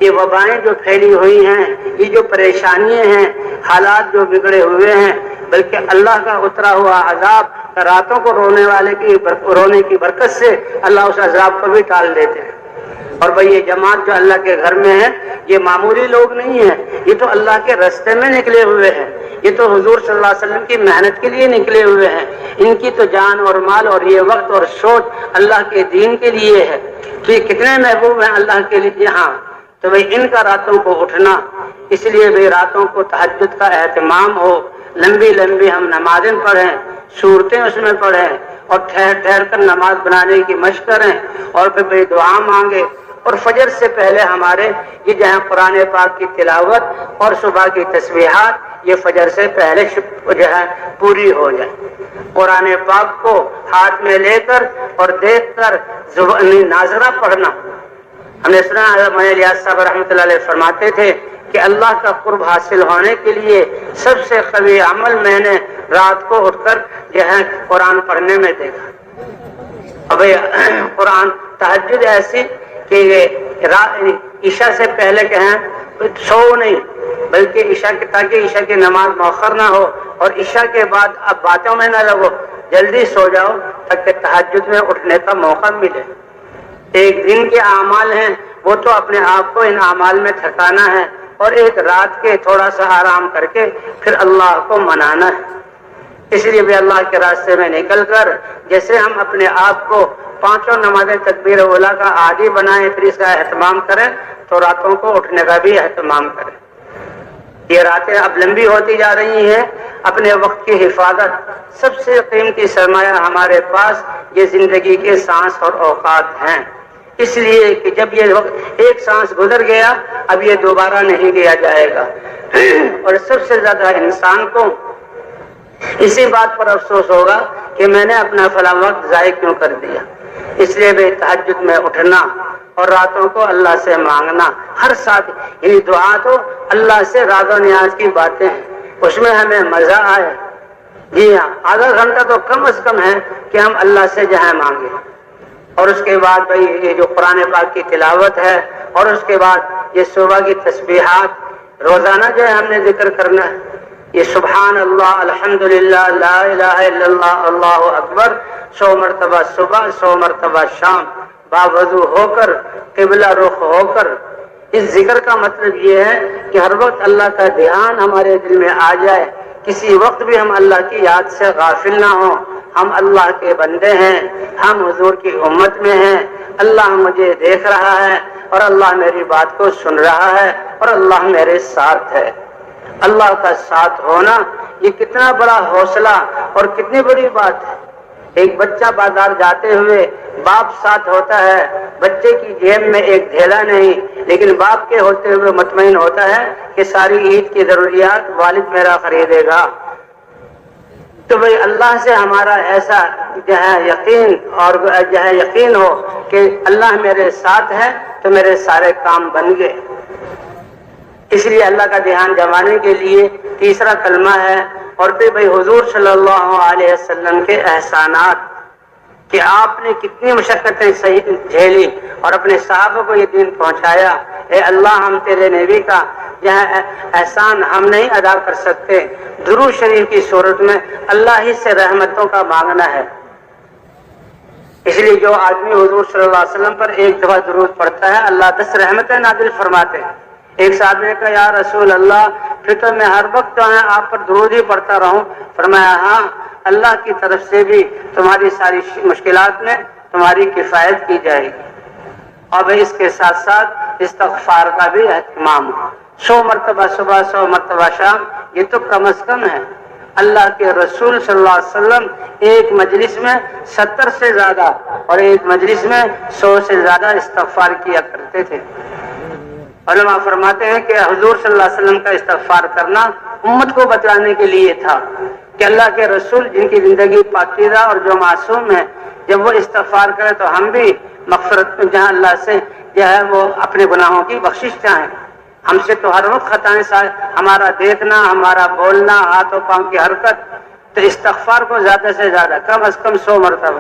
یہ وبائیں جو پھیلی ہوئی ہیں، یہ جو پریشانیاں ہیں، حالات جو بگڑے ہوئے ہیں، بلکہ اللہ کا اترا ہوا عذاب راتوں کو رونے کی برکت سے اللہ اس عذاب کو بھی ٹال دیتے ہیں۔ اور بھئی یہ جماعت جو اللہ کے گھر میں ہے، یہ معمولی لوگ نہیں ہیں، یہ تو اللہ کے راستے میں نکلے ہوئے ہیں، یہ تو حضور صلی اللہ علیہ وسلم کی محنت کے لیے نکلے ہوئے ہیں، ان کی تو جان اور مال اور یہ وقت اور سوچ اللہ کے دین کے لیے ہے۔ تو یہ کتنے محبوب ہیں اللہ کے لیے یہاں، تو بھئی ان کا راتوں کو اٹھنا، اس لیے بھئی راتوں کو تہجد کا اہتمام ہو، لمبی لمبی ہم نمازیں پڑھیں، سورتیں اس میں پڑھیں، اور ٹھہر ٹھہر کر نماز بنانے کی مشق کریں، اور پھر بھئی دعا مانگے، اور فجر سے پہلے ہمارے یہ جہاں قرآن پاک کی تلاوت اور صبح کی تسبیحات یہ فجر سے پہلے جو ہے پوری ہو جائے۔ قرآن پاک کو ہاتھ میں لے کر اور دیکھ کر ناظرہ پڑھنا۔ ہم نے سنا مولانا الیاس صاحب رحمۃ اللہ علیہ فرماتے تھے کہ اللہ کا قرب حاصل ہونے کے لیے سب سے قوی عمل میں نے رات کو اٹھ کر جو ہے قرآن پڑھنے میں دیکھا۔ اب قرآن تہجد ایسی کہ عشاء سے پہلے کہیں سو نہیں، بلکہ عشاء تاکہ عشاء کی نماز مؤخر نہ ہو، اور عشاء کے بعد اب باتوں میں نہ لگو، جلدی سو جاؤ تاکہ تہجد میں اٹھنے کا موقع ملے۔ ایک دن کے اعمال ہیں وہ تو اپنے آپ کو ان اعمال میں تھکانا ہے، اور ایک رات کے تھوڑا سا آرام کر کے پھر اللہ کو منانا ہے۔ اس لیے بھی اللہ کے راستے میں نکل کر جیسے ہم اپنے آپ کو پانچوں نمازیں تکبیر اولیٰ کا عادی بنائیں، پھر اس کا اہتمام کریں، تو راتوں کو اٹھنے کا بھی اہتمام کریں۔ یہ راتیں اب لمبی ہوتی جا رہی ہیں، اپنے وقت کی حفاظت، سب سے قیمتی سرمایہ ہمارے پاس یہ زندگی کے سانس اور اوقات ہیں، اس لیے کہ جب یہ وقت ایک سانس گزر گیا اب یہ دوبارہ نہیں لیا جائے گا۔ اور سب سے زیادہ انسان کو اسی بات پر افسوس ہوگا کہ میں نے اپنا فلاں وقت ضائع کیوں کر دیا۔ اس لیے بھی تہجد میں اٹھنا اور راتوں کو اللہ سے مانگنا، ہر ساتھ یعنی دعا تو اللہ سے راز و نیاز کی باتیں ہیں، اس میں ہمیں مزہ آئے۔ جی ہاں، آدھا گھنٹہ تو کم از کم ہے کہ ہم اللہ سے جہاں مانگے، اور اس کے بعد بھائی یہ جو قرآن پاک کی تلاوت ہے، اور اس کے بعد یہ صبح کی تسبیحات روزانہ جو ہے ہم نے ذکر کرنا ہے، یہ سبحان اللہ، الحمدللہ، لا الہ الا اللہ، اللہ اکبر 100 مرتبہ صبح، 100 مرتبہ شام، باوضو ہو کر، قبلہ رخ ہو کر۔ اس ذکر کا مطلب یہ ہے کہ ہر وقت اللہ کا دھیان ہمارے دل میں آ جائے، کسی وقت بھی ہم اللہ کی یاد سے غافل نہ ہوں۔ ہم اللہ کے بندے ہیں، ہم حضور کی امت میں ہیں، اللہ مجھے دیکھ رہا ہے، اور اللہ میری بات کو سن رہا ہے، اور اللہ میرے ساتھ ہے۔ اللہ کا ساتھ ہونا یہ کتنا بڑا حوصلہ اور کتنی بڑی بات ہے۔ ایک بچہ بازار جاتے ہوئے باپ ساتھ ہوتا ہے، بچے کی جیب میں ایک دھیلا نہیں، لیکن باپ کے ہوتے ہوئے مطمئن ہوتا ہے کہ ساری عید کی ضروریات والد میرا خریدے گا۔ تو بھئی اللہ سے ہمارا ایسا جو ہے یقین اور جو ہے یقین ہو کہ اللہ میرے ساتھ ہے تو میرے سارے کام بن گئے۔ اس لیے اللہ کا دھیان جمانے کے لیے تیسرا کلمہ ہے، اور پھر بھئی حضور صلی اللہ علیہ وسلم کے احسانات کہ آپ نے کتنی مشقتیں جھیلی اور اپنے صحابہ کو یہ دین پہنچایا۔ اے اللہ، ہم تیرے نبی کا یہاں احسان ہم نہیں ادا کر سکتے۔ درود شریف کی صورت میں اللہ ہی سے رحمتوں کا مانگنا ہے۔ اس لیے جو آدمی حضور صلی اللہ علیہ وسلم پر ایک دفعہ درود پڑھتا ہے اللہ 10 رحمتیں نازل فرماتے ہیں۔ ایک صاحب نے کہا یا رسول اللہ، پھر تو میں ہر وقت آپ پر درود ہی پڑھتا رہوں۔ فرمایا ہاں، اللہ کی طرف سے بھی تمہاری ساری مشکلات میں تمہاری کفایت کی جائے گی۔ اور اس کے ساتھ ساتھ استغفار کا بھی اہتمام ہو، 100 مرتبہ صبح، 100 مرتبہ شام، یہ تو کم از کم ہے۔ اللہ کے رسول صلی اللہ علیہ وسلم ایک مجلس میں 70 سے زیادہ اور ایک مجلس میں 100 سے زیادہ استغفار کیا کرتے تھے۔ علماء فرماتے ہیں کہ حضور صلی اللہ علیہ وسلم کا استغفار کرنا امت کو بتلانے کے لیے تھا کہ اللہ کے رسول جن کی زندگی پاکیزہ اور جو معصوم ہے، جب وہ استغفار کرے تو ہم بھی مغفرت جہاں اللہ سے جو ہے وہ اپنے گناہوں کی بخشش چاہیں۔ ہم سے تو ہر وقت خطائیں، ہمارا دیکھنا، ہمارا بولنا، ہاتھ و پاؤں کی حرکت، تو استغفار کو زیادہ سے زیادہ کم از کم 100 مرتبہ